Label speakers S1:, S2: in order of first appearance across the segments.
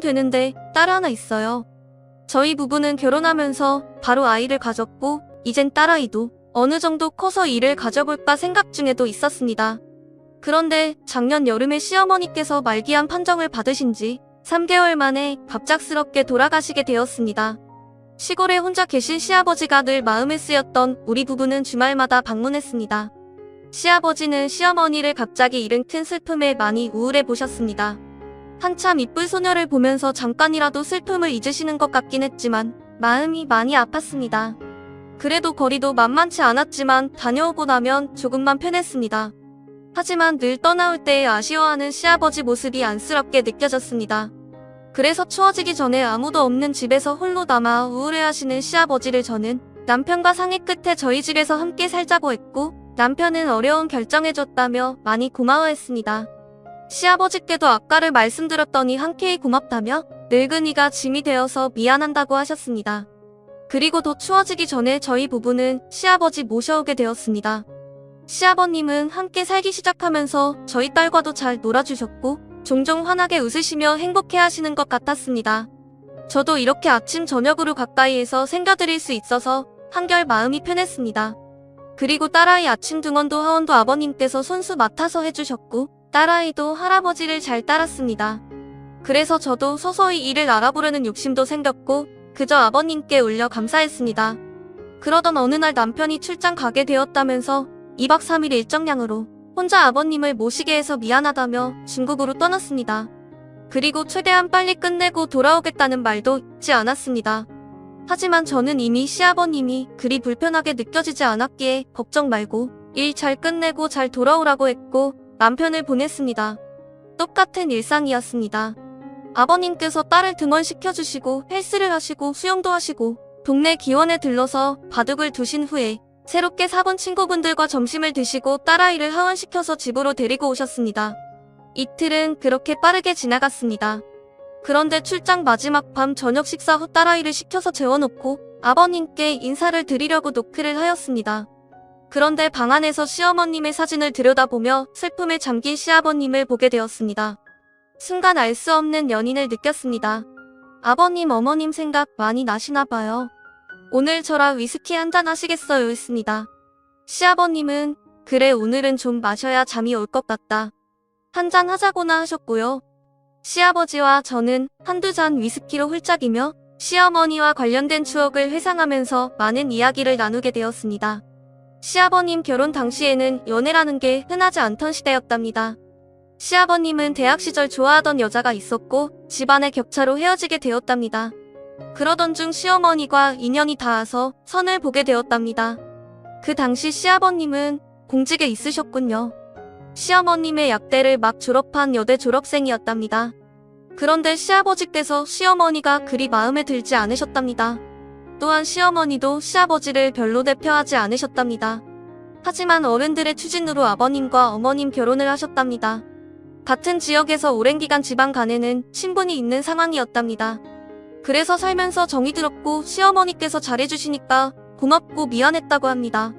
S1: 되는데 딸 하나 있어요. 저희 부부는 결혼하면서 바로 아이를 가졌고 이젠 딸아이도 어느 정도 커서 일을 가져볼까 생각 중에도 있었습니다. 그런데 작년 여름에 시어머니께서 말기암 판정을 받으신 지 3개월 만에 갑작스럽게 돌아가시게 되었습니다. 시골에 혼자 계신 시아버지가 늘 마음에 쓰였던 우리 부부는 주말마다 방문했습니다. 시아버지는 시어머니를 갑자기 잃은 큰 슬픔에 많이 우울해 보셨습니다. 한참 이쁠 소녀를 보면서 잠깐이라도 슬픔을 잊으시는 것 같긴 했지만 마음이 많이 아팠습니다. 그래도 거리도 만만치 않았지만 다녀오고 나면 조금만 편했습니다. 하지만 늘 떠나올 때에 아쉬워하는 시아버지 모습이 안쓰럽게 느껴졌습니다. 그래서 추워지기 전에 아무도 없는 집에서 홀로 남아 우울해하시는 시아버지를 저는 남편과 상의 끝에 저희 집에서 함께 살자고 했고 남편은 어려운 결정해줬다며 많이 고마워했습니다. 시아버지께도 아까를 말씀드렸더니 흔쾌히 고맙다며 늙은이가 짐이 되어서 미안한다고 하셨습니다. 그리고 더 추워지기 전에 저희 부부는 시아버지 모셔오게 되었습니다. 시아버님은 함께 살기 시작하면서 저희 딸과도 잘 놀아주셨고 종종 환하게 웃으시며 행복해하시는 것 같았습니다. 저도 이렇게 아침 저녁으로 가까이에서 챙겨드릴 수 있어서 한결 마음이 편했습니다. 그리고 딸아이 아침 등원도 하원도 아버님께서 손수 맡아서 해주셨고 딸아이도 할아버지를 잘 따랐습니다. 그래서 저도 서서히 일을 알아보려는 욕심도 생겼고 그저 아버님께 울려 감사했습니다. 그러던 어느 날 남편이 출장 가게 되었다면서 2박 3일 일정량으로 혼자 아버님을 모시게 해서 미안하다며 중국으로 떠났습니다. 그리고 최대한 빨리 끝내고 돌아오겠다는 말도 잊지 않았습니다. 하지만 저는 이미 시아버님이 그리 불편하게 느껴지지 않았기에 걱정 말고 일 잘 끝내고 잘 돌아오라고 했고 남편을 보냈습니다. 똑같은 일상이었습니다. 아버님께서 딸을 등원시켜주시고 헬스를 하시고 수영도 하시고 동네 기원에 들러서 바둑을 두신 후에 새롭게 사본 친구분들과 점심을 드시고 딸아이를 하원시켜서 집으로 데리고 오셨습니다. 이틀은 그렇게 빠르게 지나갔습니다. 그런데 출장 마지막 밤 저녁 식사 후 딸아이를 시켜서 재워놓고 아버님께 인사를 드리려고 노크를 하였습니다. 그런데 방 안에서 시어머님의 사진을 들여다보며 슬픔에 잠긴 시아버님을 보게 되었습니다. 순간 알 수 없는 연인을 느꼈습니다. 아버님 어머님 생각 많이 나시나 봐요. 오늘 저랑 위스키 한잔 하시겠어요? 했습니다. 시아버님은 그래 오늘은 좀 마셔야 잠이 올 것 같다. 한잔 하자고나 하셨고요. 시아버지와 저는 한두 잔 위스키로 훌쩍이며 시어머니와 관련된 추억을 회상하면서 많은 이야기를 나누게 되었습니다. 시아버님 결혼 당시에는 연애라는 게 흔하지 않던 시대였답니다. 시아버님은 대학 시절 좋아하던 여자가 있었고 집안의 격차로 헤어지게 되었답니다. 그러던 중 시어머니가 인연이 닿아서 선을 보게 되었답니다. 그 당시 시아버님은 공직에 있으셨군요. 시어머님의 약대를 막 졸업한 여대 졸업생이었답니다. 그런데 시아버지께서 시어머니가 그리 마음에 들지 않으셨답니다. 또한 시어머니도 시아버지를 별로 대표하지 않으셨답니다. 하지만 어른들의 추진으로 아버님과 어머님 결혼을 하셨답니다. 같은 지역에서 오랜 기간 지방 간에는 친분이 있는 상황이었답니다. 그래서 살면서 정이 들었고 시어머니께서 잘해주시니까 고맙고 미안했다고 합니다.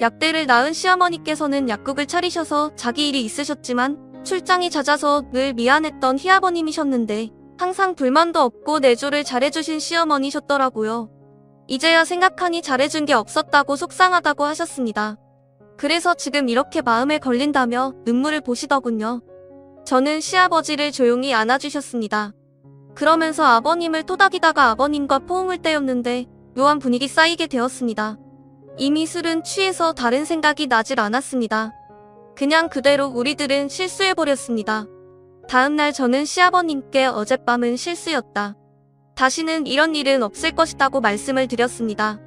S1: 약대를 낳은 시어머니께서는 약국을 차리셔서 자기 일이 있으셨지만 출장이 잦아서 늘 미안했던 희아버님이셨는데 항상 불만도 없고 내조를 잘해주신 시어머니셨더라고요. 이제야 생각하니 잘해준 게 없었다고 속상하다고 하셨습니다. 그래서 지금 이렇게 마음에 걸린다며 눈물을 보시더군요. 저는 시아버지를 조용히 안아주셨습니다. 그러면서 아버님을 토닥이다가 아버님과 포옹을 떼었는데 묘한 분위기 쌓이게 되었습니다. 이미 술은 취해서 다른 생각이 나질 않았습니다. 그냥 그대로 우리들은 실수해버렸습니다. 다음날 저는 시아버님께 어젯밤은 실수였다. 다시는 이런 일은 없을 것이라고 말씀을 드렸습니다.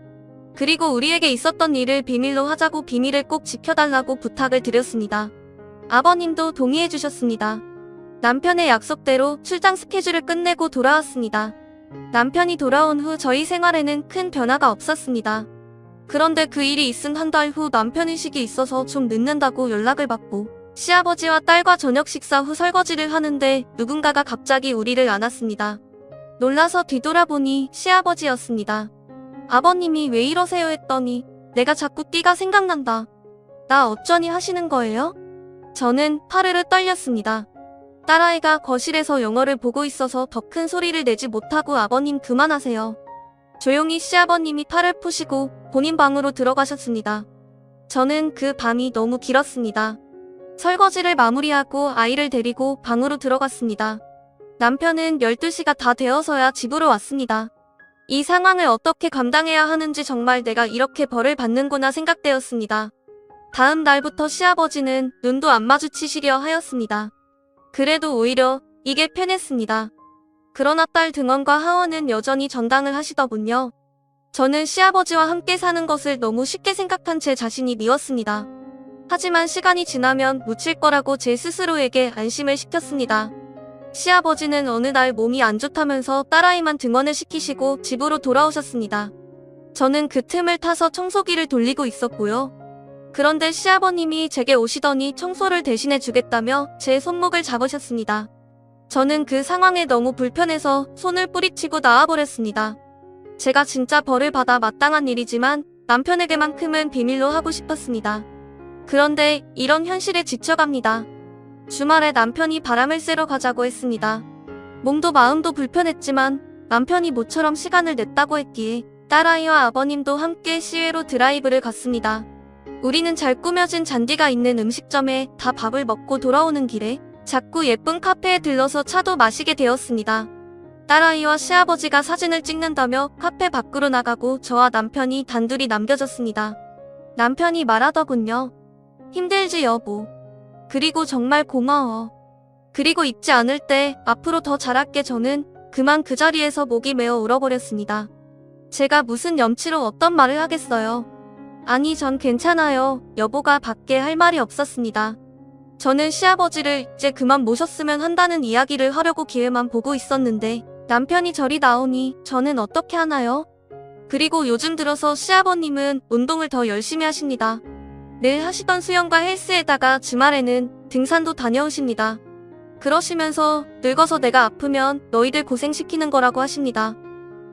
S1: 그리고 우리에게 있었던 일을 비밀로 하자고 비밀을 꼭 지켜달라고 부탁을 드렸습니다. 아버님도 동의해 주셨습니다. 남편의 약속대로 출장 스케줄을 끝내고 돌아왔습니다. 남편이 돌아온 후 저희 생활에는 큰 변화가 없었습니다. 그런데 그 일이 있은 한 달 후 남편 의식이 있어서 좀 늦는다고 연락을 받고 시아버지와 딸과 저녁 식사 후 설거지를 하는데 누군가가 갑자기 우리를 안았습니다. 놀라서 뒤돌아보니 시아버지였습니다. 아버님이 왜 이러세요 했더니 내가 자꾸 띠가 생각난다. 나 어쩌니 하시는 거예요? 저는 파르르 떨렸습니다. 딸아이가 거실에서 영화를 보고 있어서 더 큰 소리를 내지 못하고 아버님 그만하세요. 조용히 시아버님이 팔을 푸시고 본인 방으로 들어가셨습니다. 저는 그 밤이 너무 길었습니다. 설거지를 마무리하고 아이를 데리고 방으로 들어갔습니다. 남편은 12시가 다 되어서야 집으로 왔습니다. 이 상황을 어떻게 감당해야 하는지 정말 내가 이렇게 벌을 받는구나 생각되었습니다. 다음 날부터 시아버지는 눈도 안 마주치시려 하였습니다. 그래도 오히려 이게 편했습니다. 그러나 딸 등원과 하원은 여전히 전당을 하시더군요. 저는 시아버지와 함께 사는 것을 너무 쉽게 생각한 제 자신이 미웠습니다. 하지만 시간이 지나면 묻힐 거라고 제 스스로에게 안심을 시켰습니다. 시아버지는 어느 날 몸이 안 좋다면서 딸아이만 등원을 시키시고 집으로 돌아오셨습니다. 저는 그 틈을 타서 청소기를 돌리고 있었고요. 그런데 시아버님이 제게 오시더니 청소를 대신해 주겠다며 제 손목을 잡으셨습니다. 저는 그 상황에 너무 불편해서 손을 뿌리치고 나와버렸습니다. 제가 진짜 벌을 받아 마땅한 일이지만 남편에게만큼은 비밀로 하고 싶었습니다. 그런데 이런 현실에 지쳐갑니다. 주말에 남편이 바람을 쐬러 가자고 했습니다. 몸도 마음도 불편했지만 남편이 모처럼 시간을 냈다고 했기에 딸아이와 아버님도 함께 시외로 드라이브를 갔습니다. 우리는 잘 꾸며진 잔디가 있는 음식점에 다 밥을 먹고 돌아오는 길에 자꾸 예쁜 카페에 들러서 차도 마시게 되었습니다. 딸아이와 시아버지가 사진을 찍는다며 카페 밖으로 나가고 저와 남편이 단둘이 남겨졌습니다. 남편이 말하더군요. 힘들지 여보. 그리고 정말 고마워. 그리고 잊지 않을 때 앞으로 더 잘할게. 저는 그만 그 자리에서 목이 메어 울어버렸습니다. 제가 무슨 염치로 어떤 말을 하겠어요. 아니 전 괜찮아요. 여보가 밖에 할 말이 없었습니다. 저는 시아버지를 이제 그만 모셨으면 한다는 이야기를 하려고 기회만 보고 있었는데 남편이 저리 나오니 저는 어떻게 하나요? 그리고 요즘 들어서 시아버님은 운동을 더 열심히 하십니다. 늘 하시던 수영과 헬스에다가 주말에는 등산도 다녀오십니다. 그러시면서 늙어서 내가 아프면 너희들 고생시키는 거라고 하십니다.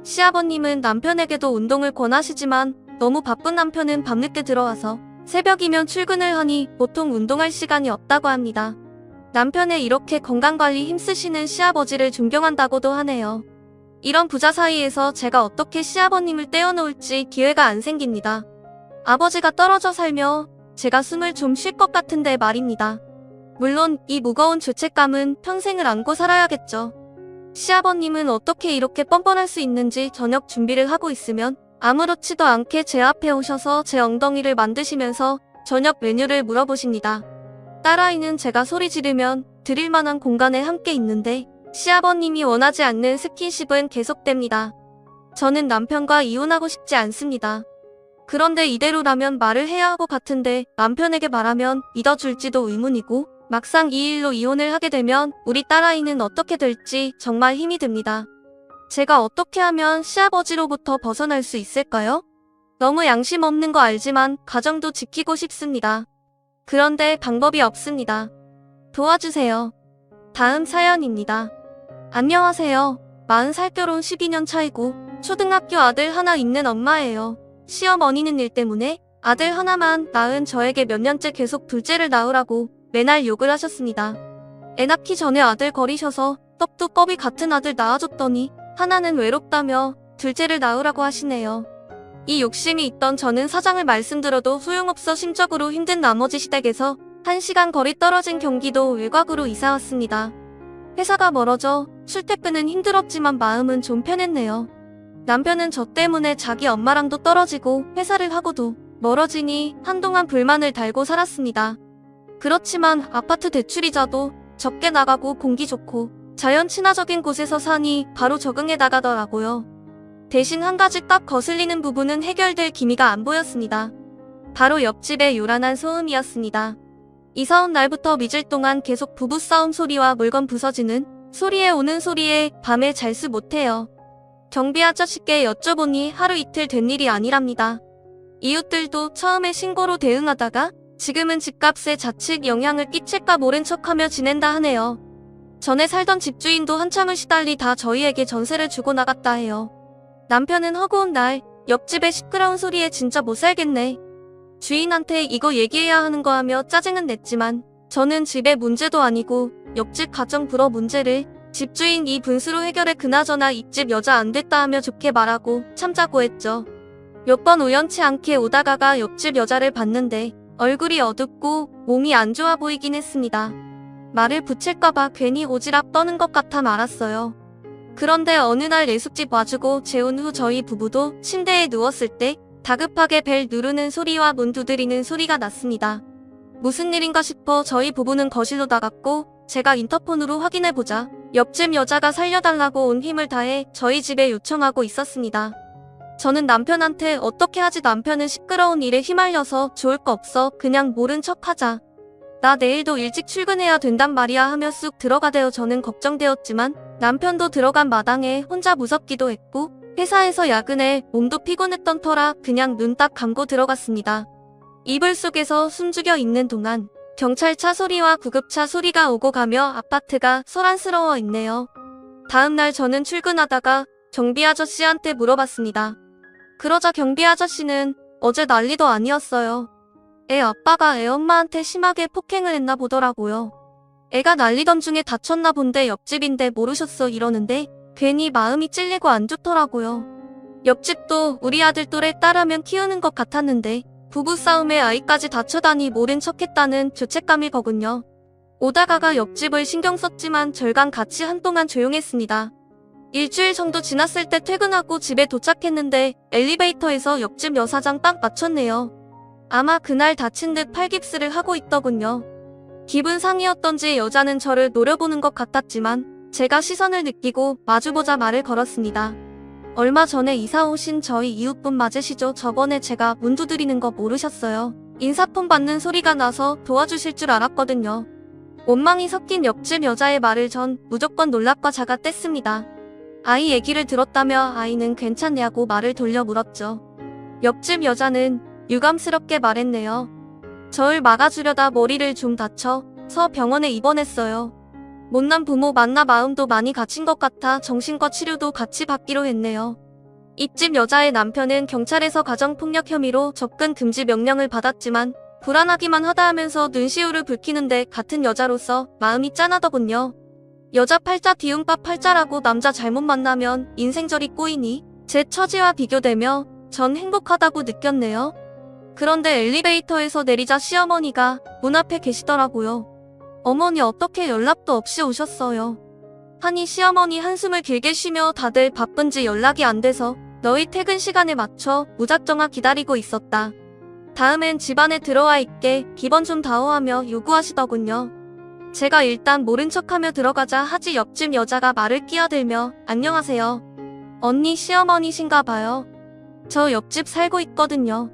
S1: 시아버님은 남편에게도 운동을 권하시지만 너무 바쁜 남편은 밤늦게 들어와서 새벽이면 출근을 하니 보통 운동할 시간이 없다고 합니다. 남편의 이렇게 건강관리 힘쓰시는 시아버지를 존경한다고도 하네요. 이런 부자 사이에서 제가 어떻게 시아버님을 떼어놓을지 기회가 안 생깁니다. 아버지가 떨어져 살며 제가 숨을 좀 쉴 것 같은데 말입니다. 물론 이 무거운 죄책감은 평생을 안고 살아야겠죠. 시아버님은 어떻게 이렇게 뻔뻔할 수 있는지 저녁 준비를 하고 있으면 아무렇지도 않게 제 앞에 오셔서 제 엉덩이를 만드시면서 저녁 메뉴를 물어보십니다. 딸아이는 제가 소리 지르면 드릴 만한 공간에 함께 있는데 시아버님이 원하지 않는 스킨십은 계속됩니다. 저는 남편과 이혼하고 싶지 않습니다. 그런데 이대로라면 말을 해야 할 것 같은데 남편에게 말하면 믿어줄지도 의문이고 막상 이 일로 이혼을 하게 되면 우리 딸아이는 어떻게 될지 정말 힘이 듭니다. 제가 어떻게 하면 시아버지로부터 벗어날 수 있을까요? 너무 양심 없는 거 알지만 가정도 지키고 싶습니다. 그런데 방법이 없습니다. 도와주세요. 다음 사연입니다. 안녕하세요. 40살 결혼 12년 차이고 초등학교 아들 하나 있는 엄마예요. 시어머니는 일 때문에 아들 하나만 낳은 저에게 몇 년째 계속 둘째를 낳으라고 매날 욕을 하셨습니다. 애 낳기 전에 아들 거리셔서 떡도 껍이 같은 아들 낳아줬더니 하나는 외롭다며 둘째를 낳으라고 하시네요. 이 욕심이 있던 저는 사장을 말씀드려도 소용없어 심적으로 힘든 나머지 시댁에서 1시간 거리 떨어진 경기도 외곽으로 이사왔습니다. 회사가 멀어져 출퇴근은 힘들었지만 마음은 좀 편했네요. 남편은 저 때문에 자기 엄마랑도 떨어지고 회사를 하고도 멀어지니 한동안 불만을 달고 살았습니다. 그렇지만 아파트 대출이자도 적게 나가고 공기 좋고 자연 친화적인 곳에서 사니 바로 적응해 나가더라고요. 대신 한 가지 딱 거슬리는 부분은 해결될 기미가 안 보였습니다. 바로 옆집의 요란한 소음이었습니다. 이사 온 날부터 며칠 동안 계속 부부싸움 소리와 물건 부서지는 소리에 오는 소리에 밤에 잘 수 못해요. 경비 아저씨께 여쭤보니 하루 이틀 된 일이 아니랍니다. 이웃들도 처음에 신고로 대응하다가 지금은 집값에 자칫 영향을 끼칠까 모른 척하며 지낸다 하네요. 전에 살던 집주인도 한참을 시달리다 저희에게 전세를 주고 나갔다 해요. 남편은 허구한 날 옆집의 시끄러운 소리에 진짜 못 살겠네. 주인한테 이거 얘기해야 하는 거 하며 짜증은 냈지만 저는 집의 문제도 아니고 옆집 가정 불화 문제를 집주인 이 분수로 해결해 그나저나 이집 여자 안 됐다 하며 좋게 말하고 참자고 했죠. 몇 번 우연치 않게 오다가가 옆집 여자를 봤는데 얼굴이 어둡고 몸이 안 좋아 보이긴 했습니다. 말을 붙일까봐 괜히 오지랖 떠는 것 같아 말았어요. 그런데 어느 날 예숙집 와주고 재운 후 저희 부부도 침대에 누웠을 때 다급하게 벨 누르는 소리와 문 두드리는 소리가 났습니다. 무슨 일인가 싶어 저희 부부는 거실로 나갔고 제가 인터폰으로 확인해보자 옆집 여자가 살려달라고 온 힘을 다해 저희 집에 요청하고 있었습니다. 저는 남편한테 어떻게 하지 남편은 시끄러운 일에 휘말려서 좋을 거 없어 그냥 모른 척하자. 나 내일도 일찍 출근해야 된단 말이야 하며 쑥 들어가대요. 저는 걱정되었지만 남편도 들어간 마당에 혼자 무섭기도 했고 회사에서 야근해 몸도 피곤했던 터라 그냥 눈 딱 감고 들어갔습니다. 이불 속에서 숨죽여 있는 동안 경찰차 소리와 구급차 소리가 오고 가며 아파트가 소란스러워 있네요. 다음날 저는 출근하다가 경비 아저씨한테 물어봤습니다. 그러자 경비 아저씨는 어제 난리도 아니었어요. 애 아빠가 애 엄마한테 심하게 폭행을 했나 보더라고요. 애가 난리던 중에 다쳤나 본데 옆집인데 모르셨어 이러는데 괜히 마음이 찔리고 안 좋더라고요. 옆집도 우리 아들 또래 딸하면 키우는 것 같았는데 부부싸움에 아이까지 다쳐다니 모른 척했다는 죄책감이거든요. 오다가가 옆집을 신경 썼지만 절간 같이 한동안 조용했습니다. 일주일 정도 지났을 때 퇴근하고 집에 도착했는데 엘리베이터에서 옆집 여사장 딱 맞췄네요. 아마 그날 다친 듯 팔깁스를 하고 있더군요. 기분 상이었던지 여자는 저를 노려보는 것 같았지만 제가 시선을 느끼고 마주보자 말을 걸었습니다. 얼마 전에 이사 오신 저희 이웃분 맞으시죠? 저번에 제가 문 두드리는 거 모르셨어요. 인사폰 받는 소리가 나서 도와주실 줄 알았거든요. 원망이 섞인 옆집 여자의 말을 전 무조건 놀랍과 자가 뗐습니다. 아이 얘기를 들었다며 아이는 괜찮냐고 말을 돌려 물었죠. 옆집 여자는 유감스럽게 말했네요. 저를 막아주려다 머리를 좀 다쳐서 병원에 입원했어요. 못난 부모 만나 마음도 많이 갇힌 것 같아 정신과 치료도 같이 받기로 했네요. 이집 여자의 남편은 경찰에서 가정폭력 혐의로 접근 금지 명령을 받았지만 불안하기만 하다 하면서 눈시울을 붉히는데 같은 여자로서 마음이 짠하더군요. 여자 팔자 뒤움밥 팔자라고 남자 잘못 만나면 인생절이 꼬이니 제 처지와 비교되며 전 행복하다고 느꼈네요. 그런데 엘리베이터에서 내리자 시어머니가 문 앞에 계시더라고요. 어머니 어떻게 연락도 없이 오셨어요? 하니 시어머니 한숨을 길게 쉬며 다들 바쁜지 연락이 안 돼서 너희 퇴근 시간에 맞춰 무작정아 기다리고 있었다. 다음엔 집안에 들어와 있게 기번 좀 다오하며 요구하시더군요. 제가 일단 모른 척하며 들어가자 하지 옆집 여자가 말을 끼어들며 안녕하세요. 언니 시어머니신가 봐요. 저 옆집 살고 있거든요.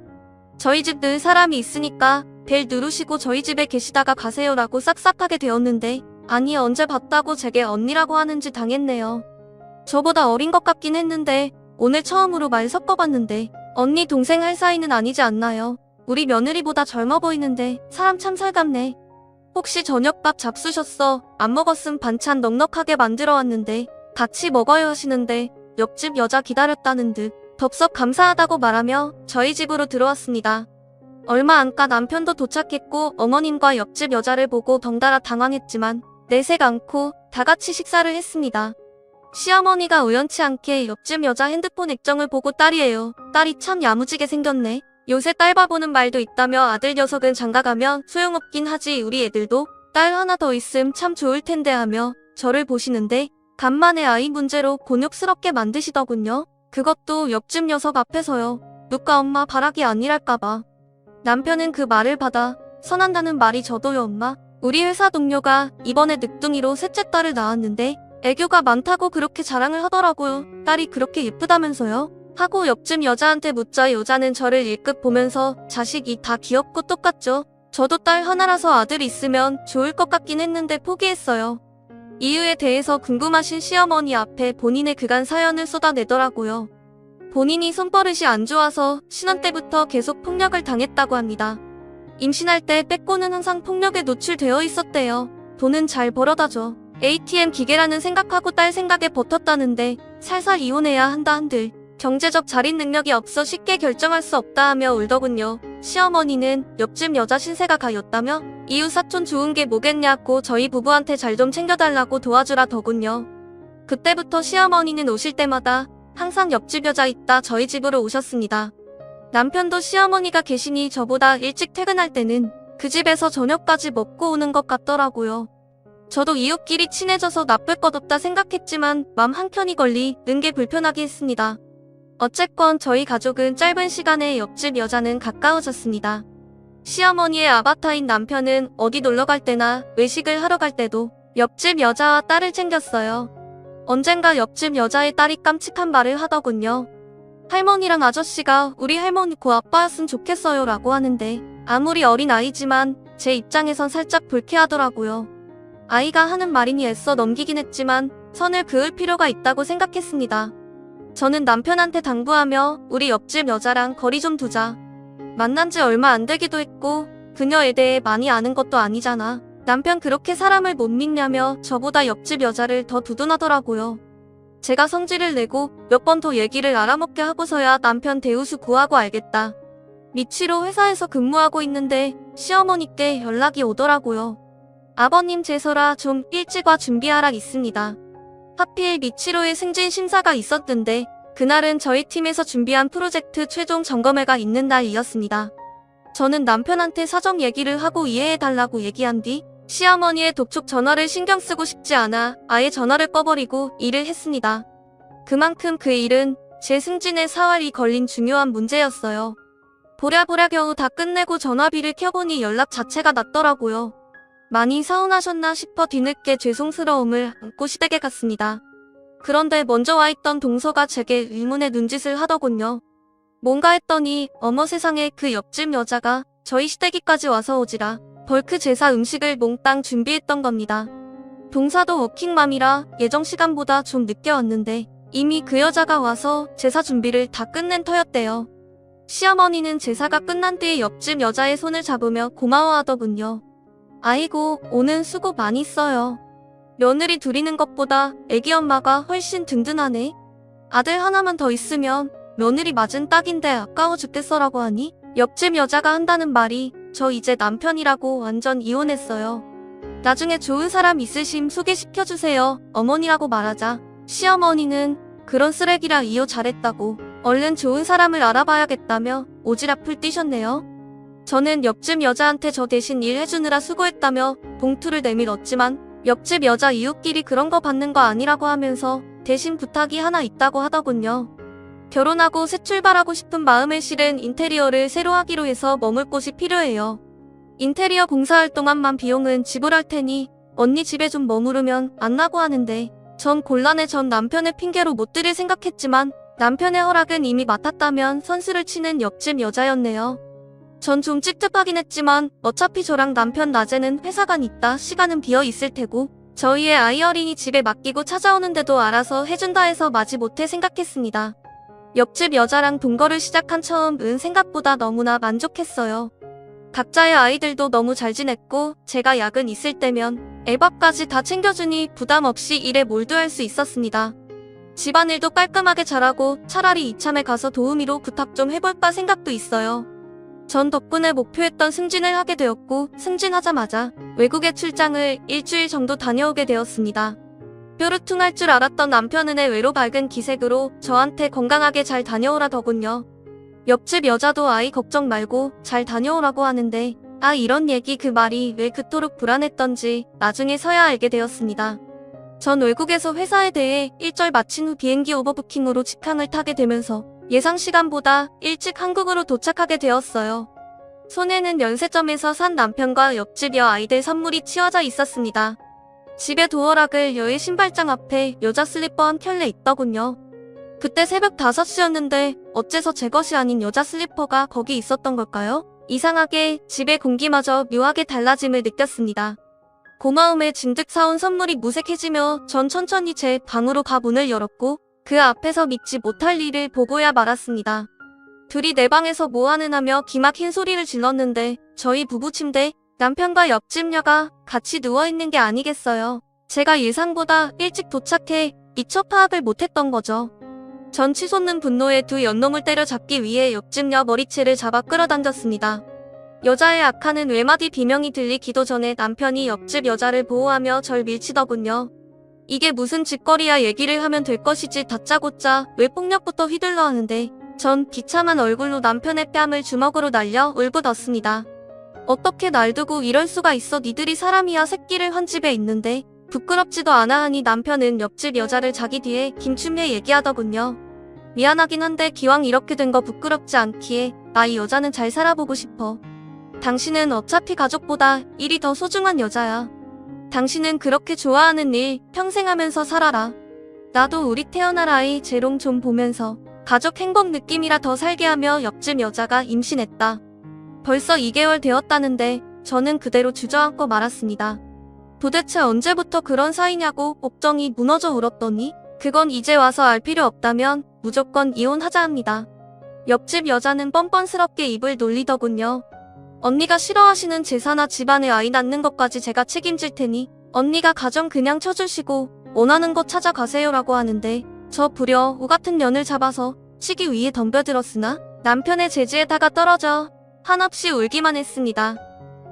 S1: 저희 집 늘 사람이 있으니까 벨 누르시고 저희 집에 계시다가 가세요라고 싹싹하게 되었는데 아니 언제 봤다고 제게 언니라고 하는지 당했네요. 저보다 어린 것 같긴 했는데 오늘 처음으로 말 섞어봤는데 언니 동생 할 사이는 아니지 않나요? 우리 며느리보다 젊어 보이는데 사람 참 살갑네. 혹시 저녁밥 잡수셨어? 안 먹었음 반찬 넉넉하게 만들어 왔는데 같이 먹어요 하시는데 옆집 여자 기다렸다는 듯 덥석 감사하다고 말하며 저희 집으로 들어왔습니다. 얼마 안 가 남편도 도착했고 어머님과 옆집 여자를 보고 덩달아 당황했지만 내색 않고 다같이 식사를 했습니다. 시어머니가 우연치 않게 옆집 여자 핸드폰 액정을 보고 딸이에요. 딸이 참 야무지게 생겼네. 요새 딸 바보는 말도 있다며 아들 녀석은 장가가면 소용없긴 하지 우리 애들도 딸 하나 더 있음 참 좋을 텐데 하며 저를 보시는데 간만에 아이 문제로 곤욕스럽게 만드시더군요. 그것도 옆집 녀석 앞에서요. 누가 엄마 바라기 아니랄까봐. 남편은 그 말을 받아 선한다는 말이 저도요 엄마. 우리 회사 동료가 이번에 늦둥이로 셋째 딸을 낳았는데 애교가 많다고 그렇게 자랑을 하더라고요. 딸이 그렇게 예쁘다면서요? 하고 옆집 여자한테 묻자 여자는 저를 일끗 보면서 자식이 다 귀엽고 똑같죠. 저도 딸 하나라서 아들 있으면 좋을 것 같긴 했는데 포기했어요. 이유에 대해서 궁금하신 시어머니 앞에 본인의 그간 사연을 쏟아내더라고요. 본인이 손버릇이 안 좋아서 신혼 때부터 계속 폭력을 당했다고 합니다. 임신할 때 빼고는 항상 폭력에 노출되어 있었대요. 돈은 잘 벌어다줘. ATM 기계라는 생각하고 딸 생각에 버텼다는데 살살 이혼해야 한다 한들 경제적 자립 능력이 없어 쉽게 결정할 수 없다 하며 울더군요. 시어머니는 옆집 여자 신세가 가였다며 이웃 사촌 좋은 게 뭐겠냐고 저희 부부한테 잘 좀 챙겨달라고 도와주라더군요. 그때부터 시어머니는 오실 때마다 항상 옆집 여자 있다 저희 집으로 오셨습니다. 남편도 시어머니가 계시니 저보다 일찍 퇴근할 때는 그 집에서 저녁까지 먹고 오는 것 같더라고요. 저도 이웃끼리 친해져서 나쁠 것 없다 생각했지만 맘 한켠이 걸리는 게 불편하게 했습니다. 어쨌건 저희 가족은 짧은 시간에 옆집 여자는 가까워졌습니다. 시어머니의 아바타인 남편은 어디 놀러 갈 때나 외식을 하러 갈 때도 옆집 여자와 딸을 챙겼어요. 언젠가 옆집 여자의 딸이 깜찍한 말을 하더군요. 할머니랑 아저씨가 우리 할머니 고 아빠였으면 좋겠어요 라고 하는데 아무리 어린 아이지만 제 입장에선 살짝 불쾌하더라고요. 아이가 하는 말이니 애써 넘기긴 했지만 선을 그을 필요가 있다고 생각했습니다. 저는 남편한테 당부하며 우리 옆집 여자랑 거리 좀 두자. 만난 지 얼마 안 되기도 했고 그녀에 대해 많이 아는 것도 아니잖아. 남편 그렇게 사람을 못 믿냐며 저보다 옆집 여자를 더 두둔하더라고요. 제가 성질을 내고 몇 번 더 얘기를 알아먹게 하고서야 남편 대우수 구하고 알겠다. 미치로 회사에서 근무하고 있는데 시어머니께 연락이 오더라고요. 아버님 제서라 좀 일찍 와 준비하라 있습니다. 하필 미치로의 승진 심사가 있었는데 그날은 저희 팀에서 준비한 프로젝트 최종 점검회가 있는 날이었습니다. 저는 남편한테 사정 얘기를 하고 이해해달라고 얘기한 뒤 시어머니의 독촉 전화를 신경 쓰고 싶지 않아 아예 전화를 꺼버리고 일을 했습니다. 그만큼 그 일은 제 승진에 사활이 걸린 중요한 문제였어요. 보랴보랴 겨우 다 끝내고 전화비를 켜보니 연락 자체가 났더라고요. 많이 서운하셨나 싶어 뒤늦게 죄송스러움을 안고 시댁에 갔습니다. 그런데 먼저 와 있던 동서가 제게 의문의 눈짓을 하더군요. 뭔가 했더니 어머 세상에 그 옆집 여자가 저희 시댁이까지 와서 오지라 벌크 제사 음식을 몽땅 준비했던 겁니다. 동사도 워킹맘이라 예정 시간보다 좀 늦게 왔는데 이미 그 여자가 와서 제사 준비를 다 끝낸 터였대요. 시어머니는 제사가 끝난 뒤에 옆집 여자의 손을 잡으며 고마워하더군요. 아이고 오는 수고 많이 써요. 며느리 둘이는 것보다 애기 엄마가 훨씬 든든하네. 아들 하나만 더 있으면 며느리 맞은 딱인데 아까워 죽겠어라고 하니 옆집 여자가 한다는 말이 저 이제 남편이라고 완전 이혼했어요. 나중에 좋은 사람 있으심 소개시켜주세요. 어머니라고 말하자 시어머니는 그런 쓰레기라 이혼 잘했다고 얼른 좋은 사람을 알아봐야겠다며 오지랖을 띄셨네요. 저는 옆집 여자한테 저 대신 일해주느라 수고했다며 봉투를 내밀었지만 옆집 여자 이웃끼리 그런 거 받는 거 아니라고 하면서 대신 부탁이 하나 있다고 하더군요. 결혼하고 새 출발하고 싶은 마음을 실은 인테리어를 새로 하기로 해서 머물 곳이 필요해요. 인테리어 공사할 동안만 비용은 지불할 테니 언니 집에 좀 머무르면 안 나고 하는데 전 곤란해 전 남편의 핑계로 못 드릴 생각했지만 남편의 허락은 이미 맡았다면 선수를 치는 옆집 여자였네요. 전 좀 찝찝하긴 했지만 어차피 저랑 남편 낮에는 회사간 있다 시간은 비어 있을 테고 저희의 아이 어린이 집에 맡기고 찾아오는데도 알아서 해준다 해서 마지 못해 생각했습니다. 옆집 여자랑 동거를 시작한 처음은 생각보다 너무나 만족했어요. 각자의 아이들도 너무 잘 지냈고 제가 야근 있을 때면 애밥까지 다 챙겨주니 부담 없이 일에 몰두할 수 있었습니다. 집안일도 깔끔하게 잘하고 차라리 이참에 가서 도우미로 부탁 좀 해볼까 생각도 있어요. 전 덕분에 목표했던 승진을 하게 되었고 승진하자마자 외국에 출장을 일주일 정도 다녀오게 되었습니다. 뾰루퉁할 줄 알았던 남편은 외로 밝은 기색으로 저한테 건강하게 잘 다녀오라더군요. 옆집 여자도 아이 걱정 말고 잘 다녀오라고 하는데 이런 얘기 그 말이 왜 그토록 불안했던지 나중에서야 알게 되었습니다. 전 외국에서 회사에 대해 일절 마친 후 비행기 오버부킹으로 직항을 타게 되면서 예상 시간보다 일찍 한국으로 도착하게 되었어요. 손에는 면세점에서 산 남편과 옆집 아이들 선물이 치워져 있었습니다. 집에 도어락을 여의 신발장 앞에 여자 슬리퍼 한 켤레 있더군요. 그때 새벽 5시였는데 어째서 제 것이 아닌 여자 슬리퍼가 거기 있었던 걸까요? 이상하게 집의 공기마저 묘하게 달라짐을 느꼈습니다. 고마움에 진득 사온 선물이 무색해지며 전 천천히 제 방으로 가 문을 열었고 그 앞에서 믿지 못할 일을 보고야 말았습니다. 둘이 내 방에서 뭐하는 하며 기막힌 소리를 질렀는데 저희 부부 침대 남편과 옆집 여가 같이 누워있는 게 아니겠어요. 제가 예상보다 일찍 도착해 미처 파악을 못했던 거죠. 전 치솟는 분노에 두 연놈을 때려잡기 위해 옆집 여 머리채를 잡아 끌어당겼습니다. 여자의 악한은 외마디 비명이 들리기도 전에 남편이 옆집 여자를 보호하며 절 밀치더군요. 이게 무슨 짓거리야, 얘기를 하면 될 것이지 다짜고짜 왜 폭력부터 휘둘러 하는데. 전 비참한 얼굴로 남편의 뺨을 주먹으로 날려 울부짖습니다. 어떻게 날 두고 이럴 수가 있어, 니들이 사람이야, 새끼를 한 집에 있는데. 부끄럽지도 않아 하니 남편은 옆집 여자를 자기 뒤에 김춤해 얘기하더군요. 미안하긴 한데 기왕 이렇게 된 거 부끄럽지 않기에 나 이 여자는 잘 살아보고 싶어. 당신은 어차피 가족보다 일이 더 소중한 여자야. 당신은 그렇게 좋아하는 일 평생 하면서 살아라. 나도 우리 태어날 아이 재롱 좀 보면서 가족 행복 느낌이라 더 살게 하며 옆집 여자가 임신했다. 벌써 2개월 되었다는데 저는 그대로 주저앉고 말았습니다. 도대체 언제부터 그런 사이냐고 옥정이 무너져 울었더니 그건 이제 와서 알 필요 없다면 무조건 이혼하자 합니다. 옆집 여자는 뻔뻔스럽게 입을 놀리더군요. 언니가 싫어하시는 제사나 집안에 아이 낳는 것까지 제가 책임질 테니 언니가 가정 그냥 쳐주시고 원하는 거 찾아가세요라고 하는데 저 부려 우 같은 년을 잡아서 치기 위해 덤벼들었으나 남편의 제지에다가 떨어져 한없이 울기만 했습니다.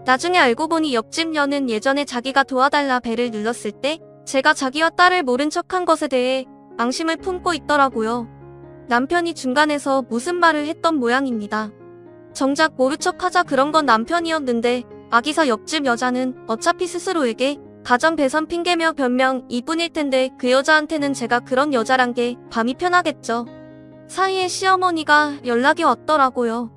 S1: 나중에 알고 보니 옆집 년은 예전에 자기가 도와달라 배를 눌렀을 때 제가 자기와 딸을 모른 척한 것에 대해 앙심을 품고 있더라고요. 남편이 중간에서 무슨 말을 했던 모양입니다. 정작 모른 척하자 그런 건 남편이었는데 아기사 옆집 여자는 어차피 스스로에게 가정 배선 핑계며 변명 이뿐일 텐데 그 여자한테는 제가 그런 여자란 게 밤이 편하겠죠. 사이에 시어머니가 연락이 왔더라고요.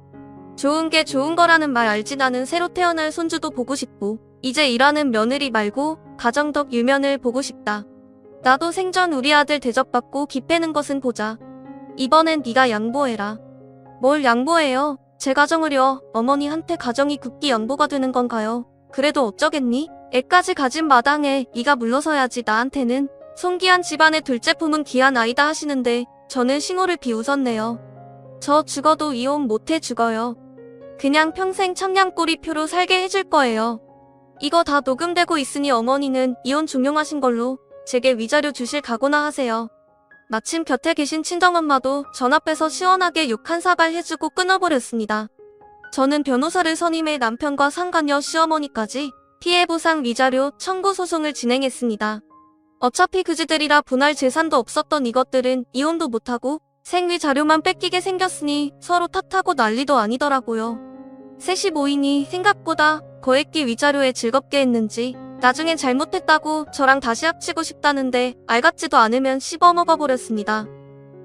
S1: 좋은 게 좋은 거라는 말 알지. 나는 새로 태어날 손주도 보고 싶고 이제 일하는 며느리 말고 가정덕 유면을 보고 싶다. 나도 생전 우리 아들 대접받고 기패는 것은 보자. 이번엔 네가 양보해라. 뭘 양보해요? 제 가정을요. 어머니한테 가정이 굳게 양보가 되는 건가요? 그래도 어쩌겠니? 애까지 가진 마당에 네가 물러서야지. 나한테는 손귀한 집안의 둘째 품은 귀한 아이다 하시는데 저는 싱호를 비웃었네요. 저 죽어도 이혼 못해 죽어요. 그냥 평생 청량꼬리표로 살게 해줄 거예요. 이거 다 녹음되고 있으니 어머니는 이혼 종용하신 걸로 제게 위자료 주실 각오나 하세요. 마침 곁에 계신 친정엄마도 전 앞에서 시원하게 욕 한 사발 해주고 끊어버렸습니다. 저는 변호사를 선임해 남편과 상간녀 시어머니까지 피해보상 위자료 청구 소송을 진행했습니다. 어차피 그지들이라 분할 재산도 없었던 이것들은 이혼도 못하고 생위 자료만 뺏기게 생겼으니 서로 탓하고 난리도 아니더라고요. 셋이 모이니 생각보다 거액기 위자료에 즐겁게 했는지 나중에 잘못했다고 저랑 다시 합치고 싶다는데 알 같지도 않으면 씹어먹어버렸습니다.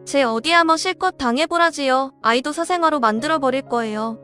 S1: 제 어디야 뭐 실컷 당해보라지요. 아이도 사생아로 만들어버릴 거예요.